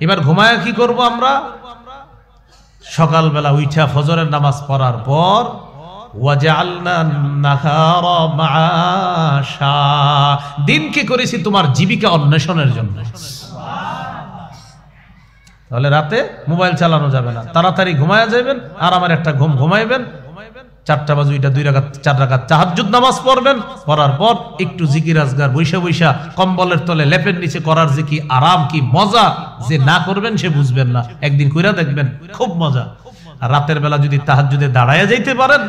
এবার ঘুমায় কি করব আমরা? সকালবেলা উঠা ফজরের নামাজ পড়ার পর ওয়াজআলনা নাহারা মাআশা, দিনকে করেছি তোমার জীবিকা অন্বেষণের জন্য। তাহলে রাতে মোবাইল চালানো যাবে না, তাড়াতাড়ি ঘুমায়া যাবেন, আর আমার একটা ঘুম ঘুমাইবেন, 4টা বাজে ওইটা 2 রাকাত 4 রাকাত তাহাজ্জুদ নামাজ পড়বেন, পড়ার পর একটু জিকির আজগার বৈশা বৈশা কম্বলের তলে লেপের নিচে করার যে কি আরাম, কি মজা, যে না করবেন সে বুঝবেন না, একদিন কইরা দেখবেন খুব মজা। আর রাতের বেলা যদি তাহাজ্জুদে দাঁড়ায়া যাইতে পারেন,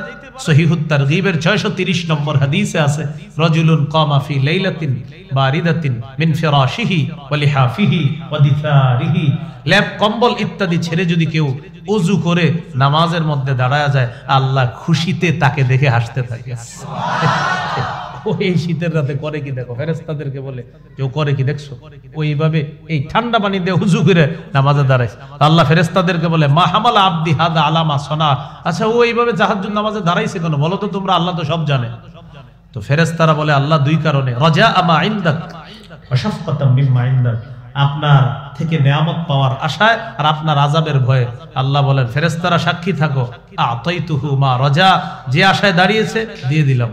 সহিহুত তারগীবের 630 নম্বর হাদিসে আছে, রাজুলুন কামা ফি লাইলাতিন বারিদাতিন মিন ফিরাশিহি ওয়া লিহাফিহি ওয়া দিসারিহি, লেপ কম্বল ইত্যাদি ছেড়ে যদি কেউ ওযু করে নামাজের মধ্যে দাঁড়ায়া যায়, আল্লাহ খুশিতে তাকে দেখে হাসতে থাকে। এই শীতের রাতে করে কি দেখো, ফেরেশতাদেরকে বলে যে ও করে কি দেখছো, ওইভাবে এই ঠান্ডা পানি দিয়ে ওযু করে নামাজে দাঁড়ায়। আল্লাহ ফেরেশতাদেরকে বলে মা হামালা আবদি হাদা আলামা সনা, আচ্ছা ও এইভাবে তাহাজ্জুদ নামাজে দাঁড়াইছে কেন বলো তো তোমরা, আল্লাহ তো সব জানে। তো ফেরেশতারা বলে আল্লাহ 2 কারণে, রাজা আমা ইনদাক ওয়া শাফকাতাম মিম্মা ইনদাক, আপনার থেকে নেয়ামত পাওয়ার আশায় আর আপনার আযাবের ভয়ে। আল্লাহ বলেন ফেরেশতারা সাক্ষী থাকো, আতাইতুহু মা রাজা, যে আশায় দাঁড়িয়েছে দিয়ে দিলাম,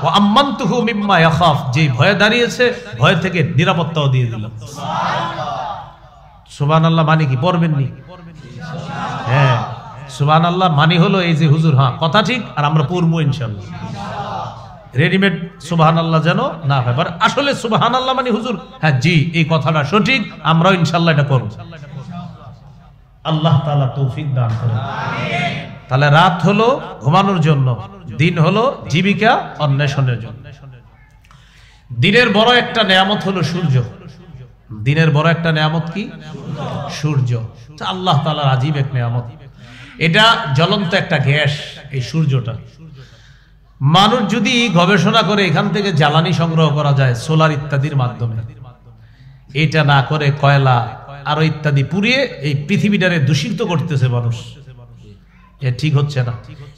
ওয়া আম্মানতুহু মিম্মা ইয়াখাফ, যে ভয়ে দাঁড়িয়েছে ভয় থেকে নিরাপত্তাও দিয়ে দিলাম। সুবহানাল্লাহ মানে কি পড়বেন নি? হ্যাঁ, সুবহানাল্লাহ মানে হলো এই যে হুজুর হ্যাঁ কথা ঠিক, আর আমরা পড়বো ইনশাআল্লাহ। রেডিমেড সুবহানাল্লাহ যেন না হয়, আসলে সুবহানাল্লাহ মানে হুজুর হ্যাঁ জি এই কথাটা সঠিক, আমরাও ইনশাআল্লাহ এটা করব। আল্লাহ তাআলা তৌফিক দান করুন। আমিন। তাহলে রাত হলো ঘুমানোর জন্য, দিন হলো জীবিকা অন্বেষণের জন্য। দিনের বড় একটা নেয়ামত হলো সূর্য। দিনের বড় একটা নেয়ামত কি? সূর্য। আল্লাহ তাআলার আজীব এক নেয়ামত। এটা জ্বলন্ত একটা গ্যাস, এই সূর্যটা। মানুষ যদি গবেষণা করে এখান থেকে জ্বালানি সংগ্রহ করা যায় সোলার ইত্যাদির মাধ্যমে, এটা না করে কয়লা আরো ইত্যাদি পুড়িয়ে এই পৃথিবীটারে দূষিত করতেছে মানুষ, এ ঠিক হচ্ছে না।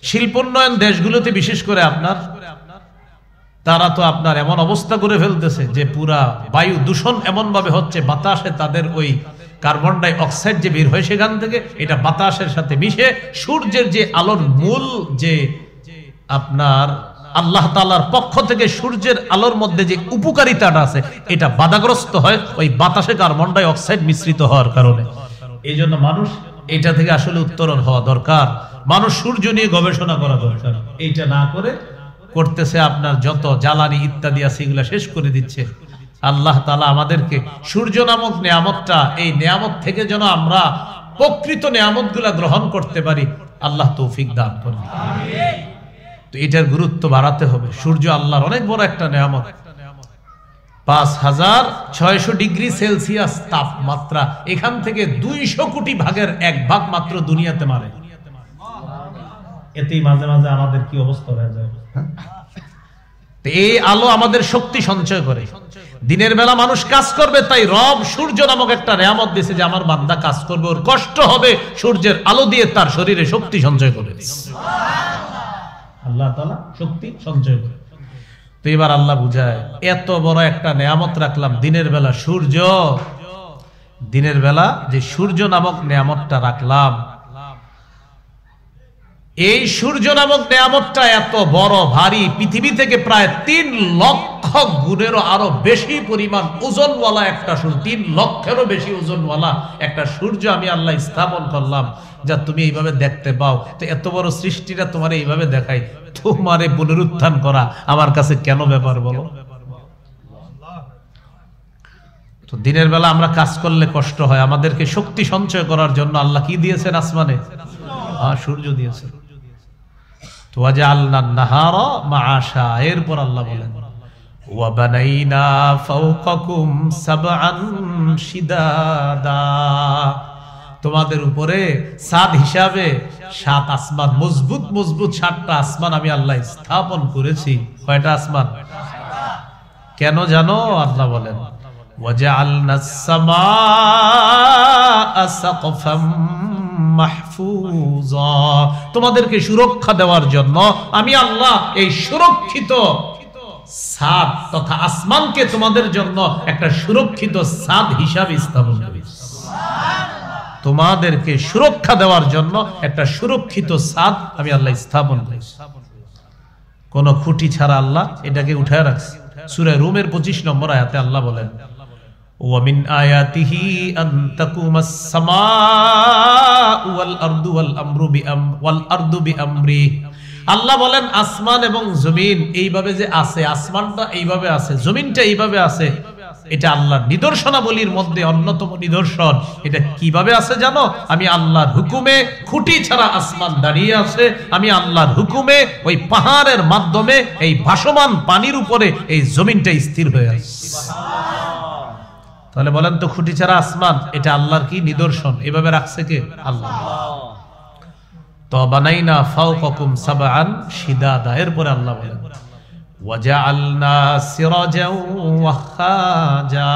শিল্পোন্নয়ন দেশগুলোতে বিশেষ করে তারা তো আপনার এমন অবস্থা করে ফেলতেছে যে পুরা বায়ু দূষণ এমন ভাবে হচ্ছে, বাতাসে তাদের ওই কার্বন ডাই অক্সাইড যে বের হয় সেখান থেকে এটা বাতাসের সাথে মিশে সূর্যের যে আলোর মূল যে আপনার আল্লাহ তাআলার পক্ষ থেকে সূর্যের আলোর মধ্যে যে উপকারিতাটা আছে এটা বাধাগ্রস্ত হয় ওই বাতাসে কার্বন ডাই অক্সাইড মিশ্রিত হওয়ার কারণে। এই জন্য মানুষ এটা থেকে আসলে উত্তরণ হওয়া দরকার, মানুষ সূর্য নিয়ে গবেষণা করা দরকার। এইটা না করে করতেছে আপনার যত জ্বালানি ইত্যাদি আছে এগুলা শেষ করে দিচ্ছে। আল্লাহ তাআলা আমাদেরকে সূর্য নামক নিয়ামতটা, এই নিয়ামত থেকে যেন আমরা প্রকৃত নিয়ামতগুলা গ্রহণ করতে পারি, আল্লাহ তৌফিক দান করুন। আমিন। তো এটার গুরুত্ব বাড়াতে হবে। সূর্য আল্লাহর অনেক বড় একটা নিয়ামত। 5600 ডিগ্রি সেলসিয়াস তাপমাত্রা, এখান থেকে 200 কোটি ভাগের 1 ভাগ মাত্র দুনিয়াতে মারে। এতেই মাঝে মাঝে আমাদের কি অবস্থা হয়ে যায়। এই আলো আমাদের শক্তি সঞ্চয় করে। দিনের বেলা মানুষ কাজ করবে, তাই রব সূর্য নামক একটা নিয়ামত দিয়েছে যে আমার বান্দা কাজ করবে, ওর কষ্ট হবে, সূর্যের আলো দিয়ে তার শরীরে শক্তি সঞ্চয় করে দিয়েছে। আল্লাহ তাআলা শক্তি সঞ্চয় করে। তো এবার আল্লাহ বুঝায় এত বড় একটা নিয়ামত রাখলাম দিনের বেলা সূর্য, দিনের বেলা যে সূর্য নামক নিয়ামতটা রাখলাম, এই সূর্য নামক নিয়ামতটা এত বড় ভারী, পৃথিবী থেকে প্রায় 3 লক্ষ গুণেরও আরো বেশি পরিমাণ ওজনওয়ালা একটা সূর্য, 3 লক্ষেরও বেশি ওজনওয়ালা একটা সূর্য আমি আল্লাহ স্থাপন করলাম, যা তুমি এইভাবে দেখতে পাও। তো এত বড় সৃষ্টিটা তোমার এইভাবে দেখাই, তোমারে পুনরুত্থান করা আমার কাছে কেন ব্যাপার বলো? তো দিনের বেলা আমরা কাজ করলে কষ্ট হয়, আমাদেরকে শক্তি সঞ্চয় করার জন্য আল্লাহ কি দিয়েছেন? আসমানে সূর্য দিয়েছেন। তো ওয়াজআলনান নাহারা মাআশা, এরপর আল্লাহ বলেন ওয়া বানাইনা ফাওকাকুম সাবআন শিদাদা, তোমাদের উপরে সাদ হিসাবে 7 আসমান, মজবুত মজবুত 7টা আসমান আমি আল্লাহ স্থাপন করেছি। কয়টা আসমান? কেন জানো? আল্লাহ বলেন ওয়াজআলনাস সামাআ সাকফাম মাহফুজা, তোমাদেরকে সুরক্ষা দেওয়ার জন্য আমি আল্লাহ এই সুরক্ষিত ছাদ তথা আসমানকে তোমাদের জন্য একটা সুরক্ষিত ছাদ হিসাবে স্থাপন করেছি। তোমাদেরকে সুরক্ষা দেওয়ার জন্য একটা সুরক্ষিত ছাদ আমি আল্লাহ স্থাপন করেছি। কোন খুঁটি ছাড়া আল্লাহ এটাকে উঠায় রাখছে। সূরা রুমের 25 নম্বর আয়াতে আল্লাহ বলেন, ওয়া মিন আয়াতিহি আন তাকুমাস সামাউ ওয়াল আরদু বিআমরি। আল্লাহ বলেন আসমান এবং জমিন এইভাবে যে আছে, আসমানটা এইভাবে আছে, জমিনটা এইভাবে আছে, এটা আল্লাহর নিদর্শনাবলীর মধ্যে অন্যতম নিদর্শন। এটা কিভাবে আছে জানো? আমি আল্লাহর হুকুমে, খুঁটি ছাড়া আসমান দাঁড়িয়ে আছে, আমি আল্লাহর হুকুমে ওই পাহাড়ের মাধ্যমে এই ভাসমান পানির উপরে এই জমিনটা স্থির হয়ে আছে। তাহলে বলেন তো, খুঁটি ছাড়া আসমান এটা আল্লাহর কি নিদর্শন? এভাবে রাখছে কে? আল্লাহ। তো বানাইনা ফাওকাকুম সাবআন শিদাদা। এরপরে আল্লাহ বলেন ওয়াজআলনা সিরাজাও ওয়াখাজা।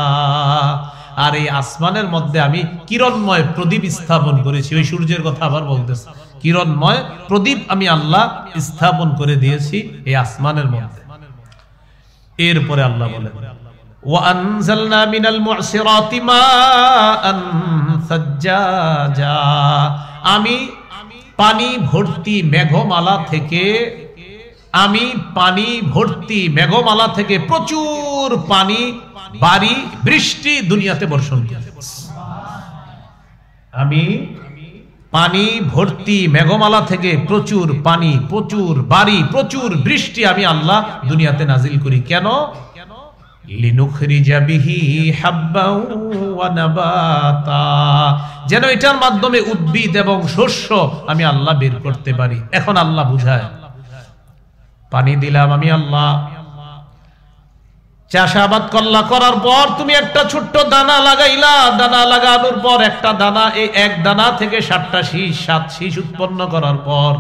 আর এই আসমানের মধ্যে আমি কিরণময় প্রদীপ স্থাপন করেছি। ওই সূর্যের কথা আবার বলতেছে, কিরণময় প্রদীপ আমি আল্লাহ স্থাপন করে দিয়েছি এই আসমানের মধ্যে। এরপরে আল্লাহ বলেন ওয়ানজালনা মিনাল মু'সিরাতি মাআন সাজ্জাজা। আমি পানি ভর্তি মেঘমালা থেকে, আমি পানি ভর্তি মেঘমালা থেকে প্রচুর পানি, বাড়ি, বৃষ্টি দুনিয়াতে বর্ষণ করি। আমি পানি ভর্তি মেঘমালা থেকে প্রচুর পানি, প্রচুর বাড়ি, প্রচুর বৃষ্টি আমি আল্লাহ দুনিয়াতে নাজিল করি। কেন? লিনুখরিজা বিহি হাব্বাও ওয়া নাবাতা। যেন এটার মাধ্যমে উদ্ভিদ এবং শস্য আমি আল্লাহ বের করতে পারি। এখন আল্লাহ বুঝায়, পানি দিলাম আমি আল্লাহ, চাষাবাদ করলা, করার পর তুমি একটা ছোট্ট দানা লাগাইলা, দানা লাগানোর পর একটা দানা, এই এক দানা থেকে 7টা শীষ, 7 শীষ উৎপন্ন করার পর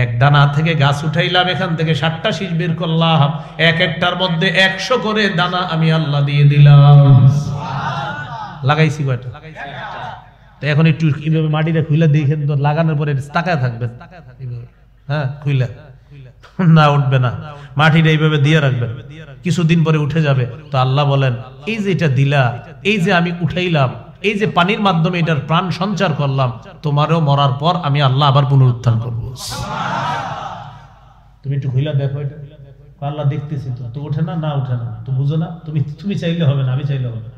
এক দানা থেকে গাছ উঠাইলাম, এখান থেকে 7টা শীষ বের করলাম, এক একটার মধ্যে 100 করে দানা আমি আল্লাহ দিয়ে দিলাম। লাগাইছি কয়টা? তো এখন একটু এইভাবে মাটিতে খুইলা দেখেন তো, লাগানোর পরে তাকায় থাকবেন, হ্যাঁ খুইলা না উঠবে না, মাটিটা এইভাবে দিয়ে রাখবেন, কিছুদিন পরে উঠে যাবে। তো আল্লাহ বলেন এই যে এটা দিলা, এই যে আমি উঠাইলাম, এই যে পানির মাধ্যমে এটার প্রাণ সঞ্চার করলাম, তোমারও মরার পর আমি আল্লাহ আবার পুনরুত্থান করব। তুমি একটু খুইলা দেখো, এটা আল্লাহ দেখতেছি, তো ওঠে না, না ওঠে না, তো বুঝো না, তুমি চাইলে হবে না, আমি চাইলে হবে না।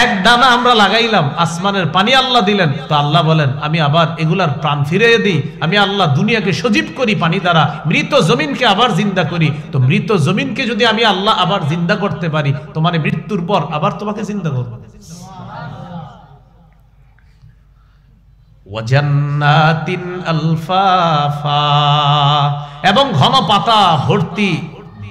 এক দানা আমরা লাগাইলাম, আসমানের পানি আল্লাহ দিলেন, তো আল্লাহ বলেন আমি আবার এগুলার প্রাণ ফিরিয়ে দিই, আমি আল্লাহ দুনিয়াকে সজীব করি পানি দ্বারা, মৃত জমিনকে আবার জিন্দা করি। তো মৃত জমিনকে যদি আমি আল্লাহ আবার জিন্দা করতে পারি, তোমার মৃত্যুর পর আবার তোমাকে জিন্দা করব। ওয়াজান্নাতিন আলফাফা। এবং ঘন পাতা ভর্তি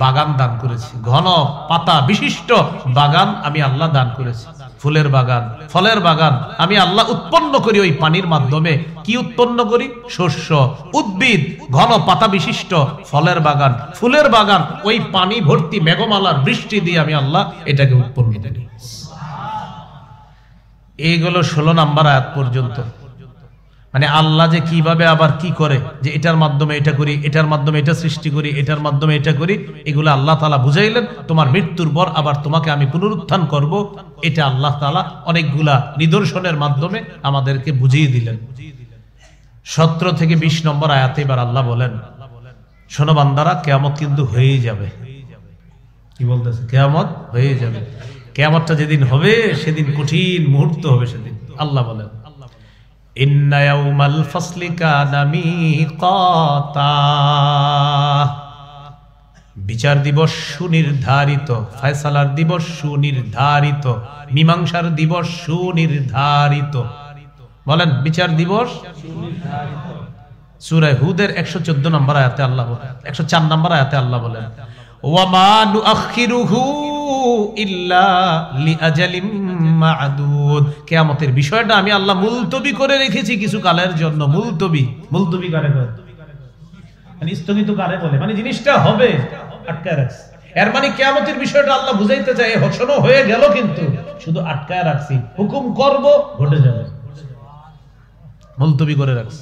বাগান দান করেছি, ঘন পাতা বিশিষ্ট বাগান আমি আল্লাহ দান করেছি। ফুলের বাগান, ফলের বাগান আমি আল্লাহ উৎপন্ন করি ওই পানির মাধ্যমে। কি উৎপন্ন করি? শস্য, উদ্ভিদ, ঘন পাতা বিশিষ্ট ফলের বাগান, ফুলের বাগান, ওই পানি ভর্তি মেঘমালার বৃষ্টি দিয়ে আমি আল্লাহ এটাকে উৎপন্ন করি। এইগুলো 16 নম্বর আয়াত পর্যন্ত। মানে আল্লাহ যে কিভাবে আবার কি করে, যে এটার মাধ্যমে এটা করি, এটার মাধ্যমে এটা সৃষ্টি করি, এটার মাধ্যমে এটা করি, এগুলো আল্লাহ তাআলা বুঝাইলেন। তোমার মৃত্যুর পর আবার তোমাকে আমি পুনরুত্থান করব, এটা আল্লাহ তাআলা অনেকগুলা নিদর্শনের মাধ্যমে আমাদেরকে বুঝিয়ে দিলেন। 17 থেকে 20 নম্বর আয়াতে এবার আল্লাহ বলেন, শোনো বান্দারা, কিয়ামত কিন্তু হয়েই যাবে। কি বলতেছে? কিয়ামত হয়ে যাবে। কিয়ামতটা যেদিন হবে সেদিন কঠিন মুহূর্ত হবে সেদিন। আল্লাহ বলেন ইন্না ইয়াউমাল ফাসলি কানা মিকাতা। বিচার দিবস সুনির্ধারিত, ফয়সালার দিবস সুনির্ধারিত, মীমাংসার দিবস সুনির্ধারিত। বলেন বিচার দিবস সুনির্ধারিত। সূরা হুদের 114 নম্বর আয়াতে আল্লাহ বলেন, 104 নম্বর আয়াতে আল্লাহ বলেন ওয়া মা নুআখিরুহু ইল্লা লিআজালিম মা'দুদ। কিয়ামতের বিষয়টা আমি আল্লাহ মুলতবি করে রেখেছি কিছু কালের জন্য। মুলতবি, মুলতবি কারে বলে? মানে স্থগিত কারে বলে? মানে জিনিসটা হবে, আটকায় রাখছি। এর মানে কিয়ামতের বিষয়টা আল্লাহ বুঝাইতে চায় ঘোষণা হয়ে গেল, কিন্তু শুধু আটকায় রাখছি, হুকুম করব ঘটে যাবে, মুলতবি করে রাখছি।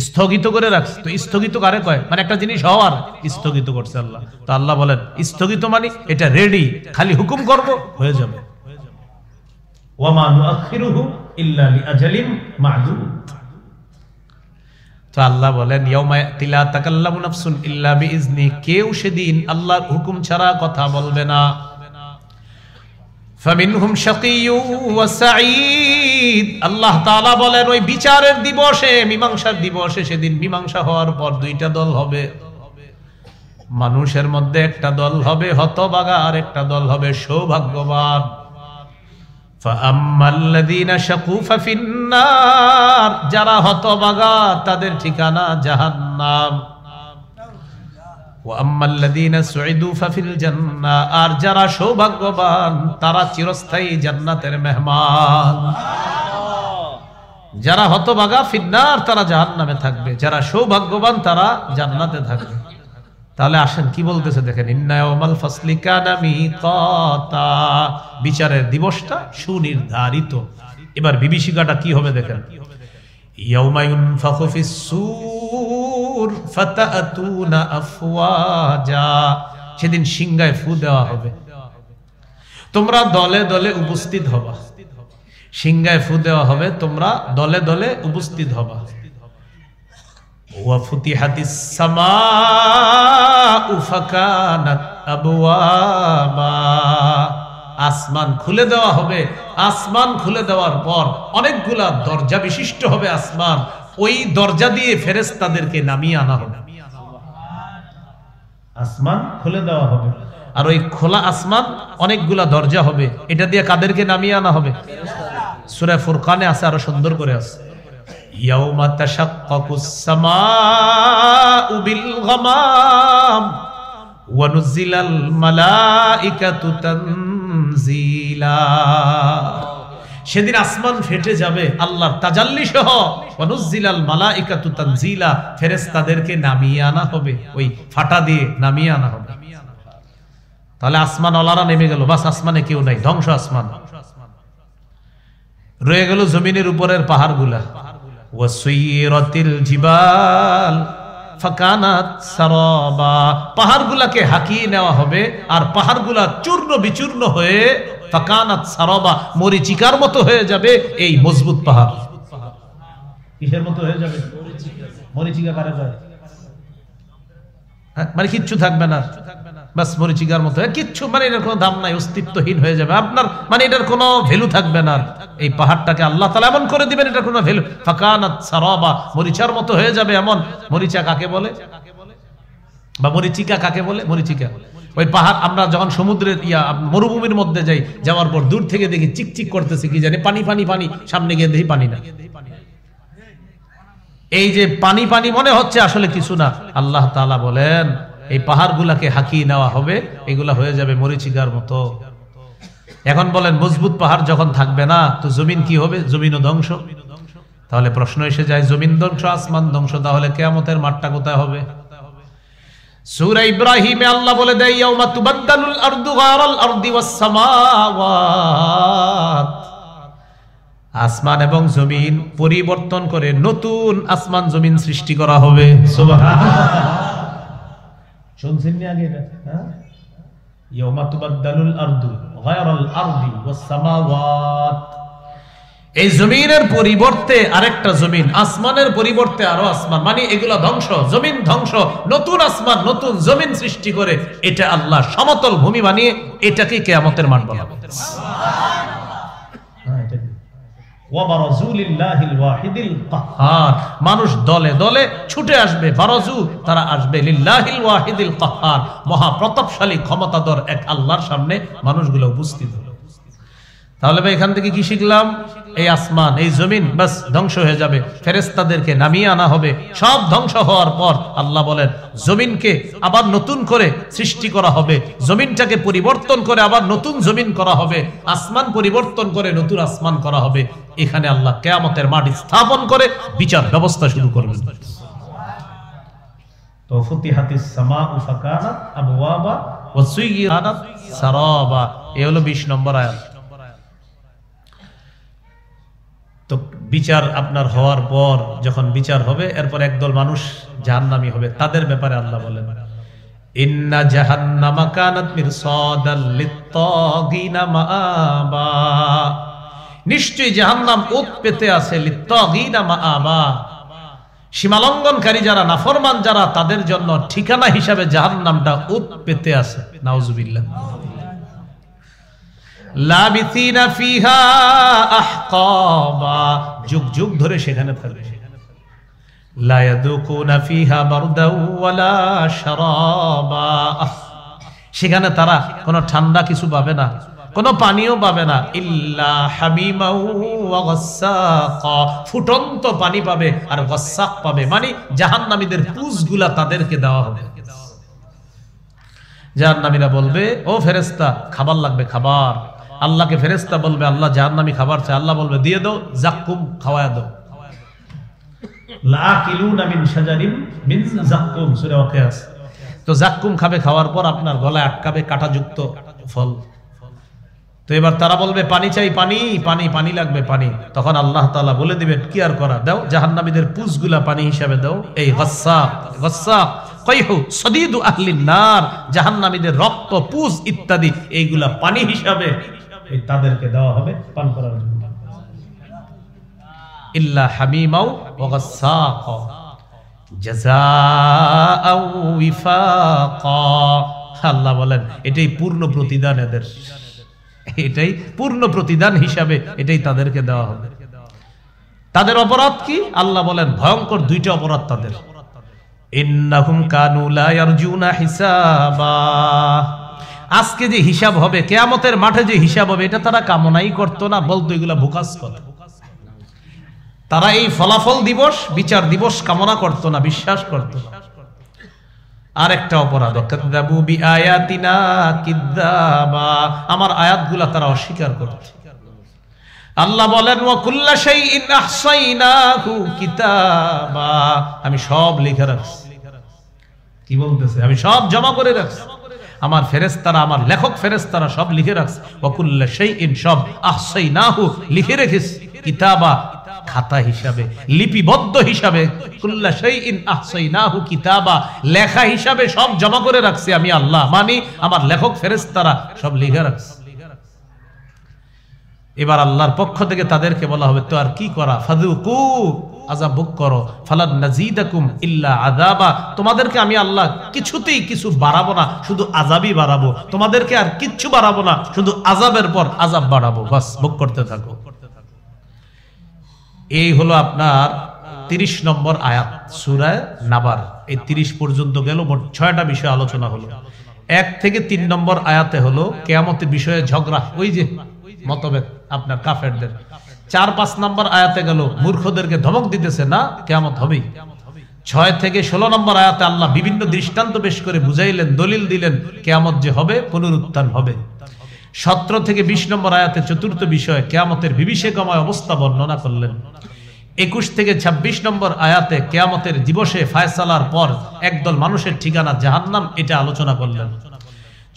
স্থগিত করে রাখছে। তো স্থগিত কারে কয়? মানে একটা জিনিস হওয়ার স্থগিত করছে আল্লাহ। তো আল্লাহ বলেন স্থগিত মানে এটা রেডি, খালি হুকুম করব হয়ে যাবে। ওয়া মা নুআখিরুহু ইল্লা লিআজালিন মা'দুদ। তো আল্লাহ বলেন ইয়াউমা ইয়াতি লা তাকাল্লামু নাফসুন ইল্লা বিইজনি, কেউ সেদিন আল্লাহর হুকুম ছাড়া কথা বলবে না। ফামিনহুম শাকিয়্যু ওয়া সাঈদ, আল্লাহ তাআলা বলেন ওই বিচারের দিবসে, মীমাংসার দিবসে, সেদিন মীমাংসা হওয়ার পর দুইটা দল হবে। মানুষের মধ্যে একটা দল হবে হতভাগা, আর একটা দল হবে সৌভাগ্যবান। ফাআম্মাল্লাযীনা শাকু ফাফিন্নার, যারা হতভাগা তাদের ঠিকানা জাহান্নাম। ওয়া আম্মাল্লাযীনা সুঈদু ফাফিল জান্নাহ, আর যারা সৌভাগ্যবান তারা চিরস্থায়ী জান্নাতের মেহমান। যারা হতভাগা ফিন্নার, তারা জাহান্নামে থাকবে, যারা সৌভাগ্যবান তারা জান্নাতে থাকবে। তাহলে আসেন কি বলতেছে দেখেন, ইন্না ইয়াউমাল ফাসলি কানা মিকাতা, বিচারের দিবসটা সুনির্ধারিত। এবার বিভীষিকাটা কি হবে দেখেন, ইয়াউমা ইউনফাখু ফিস সূর ফাতাতুনা আফওয়াজা, সেদিন সিংহায় ফু দেওয়া হবে, তোমরা দলে দলে উপস্থিত হবা। সিংহায় ফু দেওয়া হবে, তোমরা দলে দলে উপস্থিত হবা। ওয়া ফুতিহাতিস সামাউ ফাকানাত আবওয়াবা, আসমান খুলে দেওয়া হবে। আসমান খুলে দেওয়ার পর অনেকগুলা দরজা বিশিষ্ট হবে আসমান, ওই দরজা দিয়ে ফেরেশতাদেরকে নামিয়ে আনা হবে। আসমান খুলে দেওয়া হবে, আর ওই খোলা আসমান অনেকগুলা দরজা হবে, এটা দিয়ে কাদেরকে নামিয়ে আনা হবে? সূরা ফুরকানে আছে, আরো সুন্দর করে আছে, ইয়াউমা তাশাক্কাকুস সামাউ বিল গামাম ওয়া নুজিলাল মালাইকাতু তানজিলা, সেদিন আসমান ফেটে যাবে আল্লাহর তাজাল্লি সহ। ওয়া নুজিলাল মালাইকাতু তানজিলা, ফেরেশতাদেরকে নামিয়ে আনা হবে, ওই ফাটা দিয়ে নামিয়ে আনা হবে। তাহলে আসমান ওয়ালারা নেমে গেল, বাস আসমানে কেউ নাই, ধ্বংস আসমান। রয়ে গেল জমিনের উপরের পাহাড়গুলা। ওয়াসুইরাতিল জিবাল ফাকানাত সারাবা, পাহাড়গুলাকে হাকিয়ে নেওয়া হবে, আর পাহাড়গুলা চূর্ণ বিচূর্ণ হয়ে ফাকানাত সারাবা, মরিচিকার মতো হয়ে যাবে। এই মজবুত পাহাড় কিসের মতো হয়ে যাবে? মরিচিকা কারে যায়? মানে কিচ্ছু থাকবে না, বাস মরিচিকার মতো কিচ্ছু, মানে এটার কোনো দাম নাই, অস্তিত্বহীন হয়ে যাবে আপনার, মানে এটার কোনো ভ্যালু থাকবে না। এই পাহাড়টাকে আল্লাহ তাআলা এমন করে দিবেন, এটার কোনো ভ্যালু, ফাকানাত সারাবা, মরিচার মতো হয়ে যাবে। এমন মরিচা কাকে বলে, বা মরিচিকা কাকে বলে? মরিচিকা ওই পাহাড়, আমরা যখন সমুদ্রের মরুভূমির মধ্যে যাই, যাওয়ার পর দূর থেকে দেখি চিকচিক করতেছে, কি জানি পানি পানি পানি, সামনে গিয়ে দেখি পানি না। এই যে পানি পানি মনে হচ্ছে, আসলে কিছু না। আল্লাহ তাআলা বলেন এই পাহাড়গুলাকে হাকিয়ে নেওয়া হবে, এগুলা হয়ে যাবে মরিচিকার মতো। এখন বলেন মজবুত পাহাড় যখন থাকবে না, তো জমিন কি হবে? জমিনও ধ্বংস। তাহলে প্রশ্ন এসে যায়, জমিন ধ্বংস, আসমান ধ্বংস, তাহলে কিয়ামতের মাঠটা কোথায় হবে? সূরা ইব্রাহিমে আল্লাহ বলে দেয়, ইয়াউমা তুবাদদালুল আরদু গায়রাল আরদি ওয়াস সামাওয়াত, আসমান এবং জমিন পরিবর্তন করে নতুন আসমান জমিন সৃষ্টি করা হবে। সুবহানাল্লাহ, শুনছেন না আগে এটা? ইয়াউমা তুবাদদালুল আরদু গায়রাল আরদি ওয়াস সামাওয়াত, এই জমিনের পরিবর্তে আরেকটা জমিন, আসমানের পরিবর্তে আরো আসমান, মানে এগুলা ধ্বংস, জমিন ধ্বংস, নতুন আসমান নতুন জমিন সৃষ্টি করে এটা আল্লাহ সমতল ভূমি বানিয়ে এটাকে কিয়ামতের মাঠ বানাবে। মানুষ দলে দলে ছুটে আসবে, বারাজু, তারা আসবে লিল্লাহিল ওয়াহিদিল কাহ্হার, মহা প্রতাপশালী ক্ষমতাধর এক আল্লাহর সামনে মানুষগুলো উপস্থিত হলো। তাহলে ভাই এখান থেকে কি শিখলাম? এই আসমান এই জমিন বাস ধ্বংস হয়ে যাবে, ফেরেশতাদেরকে নামিয়ে আনা হবে। সব ধ্বংস হওয়ার পর আল্লাহ বলেন জমিনকে আবার নতুন করে সৃষ্টি করা হবে, জমিনটাকে পরিবর্তন করে আবার নতুন জমিন করা হবে, আসমান পরিবর্তন করে নতুন আসমান করা হবে। এখানে আল্লাহ কিয়ামতের মাঠ স্থাপন করে বিচার ব্যবস্থা শুরু করবেন। তো ফুতিহাতিস সামাউ ফাকানাত আবওয়াবা ওয়া সুয়িরাত সারাবা, এই হলো 20 নম্বর আয়াত। তো বিচার আপনার হওয়ার পর যখন বিচার হবে এরপর একদল মানুষ জাহান্নামী হবে, তাদের ব্যাপারে আল্লাহ বলেন ইন্না জাহান্নামা কানাত মিরসাদাল লিত্তাগিনা মাআবা, নিশ্চয়ই জাহান্নাম ওত পেতে আছে লিত্তাগিনা মাআবা, সীমালঙ্ঘনকারী যারা, নাফরমান যারা, তাদের জন্য ঠিকানা হিসাবে জাহান্নামটা ওত পেতে আছে। নাউজুবিল্লাহ। লাবিসিনা ফিহা আহকাবা, যুগ যুগ ধরে সেখানে থাকবে। লা ইয়াদুকুনা ফিহা বারদাও ওয়ালা শারাবা, সেখানে তারা কোনো ঠান্ডা কিছু পাবে না, কোনো পানিও পাবে না। ইল্লা হামিমাও ওয়া গাসসাকা, ফুটন্ত পানি পাবে আর গাসসাক পাবে, মানে জাহান্নামীদের পুঁজগুলা তাদেরকে দেওয়া হবে। জাহান্নামীরা বলবে ও ফেরেশতা খাবার লাগবে, খাবার। আল্লাহকে ফেরেশতা বলবে আল্লাহ জাহান্নামী খাবার চায়, আল্লাহ বলবে দিয়ে দাও, জাক্কুম খাওয়ায়া দাও। লাকিলুনা মিন শাজারিন মিন জাক্কুম, সূরা ওয়াকিয়া। তো জাক্কুম খাবে, খাওয়ার পর আপনার গলায় আটকাবে কাঁটাযুক্ত ফল। তো এবার তারা বলবে পানি চাই, পানি পানি পানি লাগবে পানি। তখন আল্লাহ তাআলা বলে দিবেন কি আর করা, দাও জাহান্নামীদের পুঁজগুলা পানি হিসাবে দাও। এই গাসসাক, গাসসাক কাইহু সদীদু আহলিন নার, জাহান্নামীদের রক্ত, পুঁজ ইত্যাদি এইগুলা পানি হিসাবে তাদেরকে দেওয়া হবে পান করার জন্য। ইল্লা হামিমাও ওয়া গাসসাক জাযাআও ওয়িফাকা, আল্লাহ বলেন এটাই পূর্ণ প্রতিদান এদের, এটাই পূর্ণ প্রতিদান হিসাবে এটাই তাদেরকে দেওয়া হবে। তাদের অপরাধ কি? আল্লাহ বলেন ভয়ঙ্কর দুইটা অপরাধ তাদের। ইন্নাহুম কানু লা ইয়ারজুনা হিসাবা, আজকে যে হিসাব হবে, কিয়ামতের মাঠে যে হিসাব হবে, এটা তারা কামনাই করতো না, বলতো এগুলা বুকাস কথা। তারা এই ফলাফল দিবস, বিচার দিবস কামনা করতো না, বিশ্বাস করতো না। আর একটা অপরাধ, কাযযাবু বিআয়াতিনা কিযযাবা, আমার আয়াতগুলা তারা অস্বীকার করছে। আল্লাহ বলেন ওয়া কুল্লা শাইইন আহসাইনাহু কিতাবা, আমি সব লিখে রাখছি। কি বলতেছে? আমি সব জমা করে রাখছি। আমার ফেরেশতারা, আমার লেখক ফেরেশতারা সব লিখে রাখছে। ওয়া কুল্লা শাইইন, সব, আহসাইনাহু লিখে রেখেছি, কিতাবা খাতা হিসাবে, লিপিবদ্ধ হিসাবে। কুল্লা শাইইন আহসাইনাহু কিতাবা, লেখা হিসাবে সব জমা করে রাখছি আমি আল্লাহ, মানে আমার লেখক ফেরেশতারা সব লিখে রাখছে। এবার আল্লাহর পক্ষ থেকে তাদেরকে বলা হবে তো আর কি করা, ফাযুকু, আযাব ভোগ করো, ফালান নাযীদাকুম ইল্লা আযাবা, তোমাদেরকে আমি আল্লাহ কিছুতেই কিছু বাড়াবো না, শুধু আযাবই বাড়াবো। তোমাদেরকে আর কিচ্ছু বাড়াবো না, শুধু আযাবের পর আযাব বাড়াবো, বাস ভোগ করতে থাকো। এই হলো আপনার 30 নম্বর আয়াত সূরা নাবার। এই 30 পর্যন্ত গেল, মোট 6টা বিষয় আলোচনা হলো। 1 থেকে 3 নম্বর আয়াতে হলো কিয়ামতের বিষয়ে ঝগড়া, ওই যে মতভেদ আপনার কাফেরদের। 4-5 নম্বর আয়াতে গেল মূর্খদেরকে ধমক দিতেছে না কিয়ামত হবেই। 6 থেকে 16 নম্বর আয়াতে আল্লাহ বিভিন্ন দৃষ্টান্ত পেশ করে বুঝাইলেন, দলিল দিলেন কিয়ামত যে হবে, পুনরুত্থান হবে। 17 থেকে 20 নম্বর আয়াতে চতুর্থ বিষয় কিয়ামতের বিভীষিকাময় অবস্থা বর্ণনা করলেন। 21 থেকে 26 নম্বর আয়াতে কিয়ামতের দিবসে ফায়সালার পর একদল মানুষের ঠিকানা জাহান্নাম, এটা আলোচনা করলেন।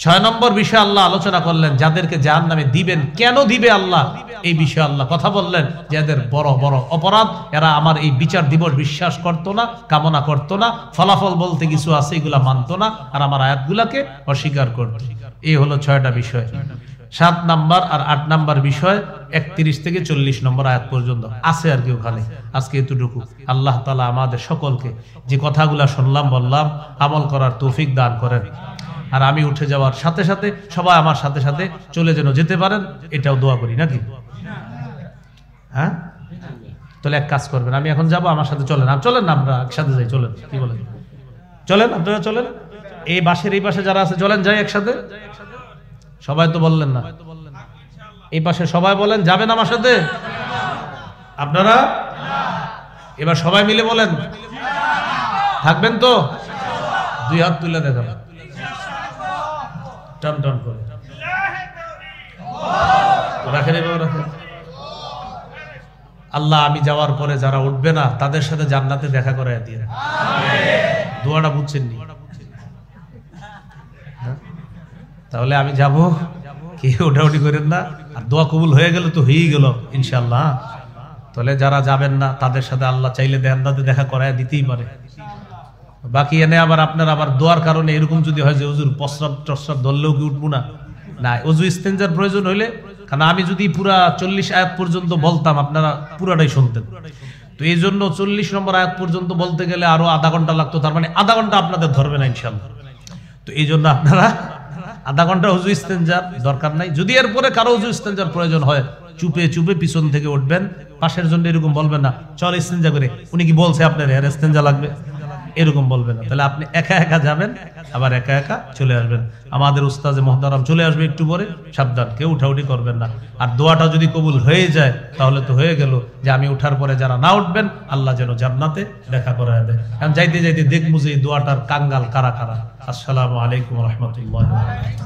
6 নম্বর বিষয় আল্লাহ আলোচনা করলেন যাদেরকে জাহান্নামে দিবেন, কেন দিবে আল্লাহ, এই বিষয়ে আল্লাহ কথা বললেন। যাদের বড় বড় অপরাধ, এরা আমার এই বিচার দিবস বিশ্বাস করতো না, কামনা করতো না, ফলাফল বলতে কিছু আছে এগুলা মানতো না, আর আমার আয়াতগুলাকে অস্বীকার করতো। এই হলো 6টা বিষয়। 7 নাম্বার আর 8 নাম্বার বিষয় 31 থেকে 40 নম্বর আয়াত পর্যন্ত আছে আর কি ওখানে। আজকে এতটুকু। আল্লাহ তাআলা আমাদের সকলকে যে কথাগুলা শুনলাম বললাম আমল করার তৌফিক দান করেন। আর আমি উঠে যাওয়ার সাথে সাথে সবাই আমার সাথে সাথে চলে যেন যেতে পারেন, এটাও দোয়া করি, নাকি? হ্যাঁ, তাহলে এক কাজ করবেন, আমি এখন যাব, আমার সাথে চলেন। চলেন না, আমরা একসাথে যাই, চলেন। কি বলেন? চলেন, আপনারা চলেন। এই বাসের এই পাশে যারা আছে চলেন, যাই একসাথে। সবাই তো বললেন না, এই পাশে সবাই বলেন যাবেন আমার সাথে। আপনারা এবার সবাই মিলে বলেন থাকবেন তো? 2 হাত তুলে দেখান, টান টান করে রাখেন, এভাবে রাখেন। আল্লাহ আমি যাওয়ার পরে যারা উঠবে না তাদের সাথে জান্নাতে দেখা করায় দিয়ে দোয়াটা বুঝছেন নি? তাহলে আমি যাব, কেউ ওঠাউঠি করেন না। আর দোয়া কবুল হয়ে গেল তো হয়েই গেল ইনশাআল্লাহ। তাহলে যারা যাবেন না তাদের সাথে আল্লাহ চাইলে দেহান্দাতে দেখা করায় দিতেই পারে। বাকি এনে আবার আপনার আবার দোয়ার কারণে এরকম যদি হয় যে হুজুর প্রস্রাব টস্রাব ধরলেও কি উঠবো না, না ওযু ইস্তেঞ্জার প্রয়োজন হইলে, কারণ আমি যদি পুরা 40 আয়াত পর্যন্ত বলতাম আপনারা পুরাটাই শুনতেন, তো এই জন্য 40 নম্বর আয়াত পর্যন্ত বলতে গেলে আরো আধা ঘন্টা লাগতো, তার মানে আধা ঘন্টা আপনাদের ধরবে না ইনশাআল্লাহ। তো এই জন্য আপনারা আধা ঘন্টা হুজু ইস্তেঞ্জার দরকার নাই। যদি এরপরে কারো হুজু ইস্তেঞ্জার প্রয়োজন হয় চুপে চুপে পিছন থেকে উঠবেন, পাশের জন্য এরকম বলবেন না চল ইস্তেঞ্জা করে, উনি কি বলছে আপনার এর ইস্তেঞ্জা লাগবে, এরকম বলবেন না। তাহলে আপনি একা একা যাবেন, আবার একা একা চলে আসবেন। আমাদের উস্তাজে মুহতারাম চলে আসবে একটু পরে, সাবধান কেউ উঠাউঠি করবেন না। আর দোয়াটা যদি কবুল হয়ে যায় তাহলে তো হয়ে গেল, যে আমি উঠার পরে যারা না উঠবেন আল্লাহ যেন জান্নাতে দেখা করায় দেয়। কারণ যাইতে যাইতে দেখবো যে এই দোয়াটার কাঙ্গাল কারা কারা। আসসালামু আলাইকুম ওয়া রাহমাতুল্লাহি ওয়া বারাকাতুহু।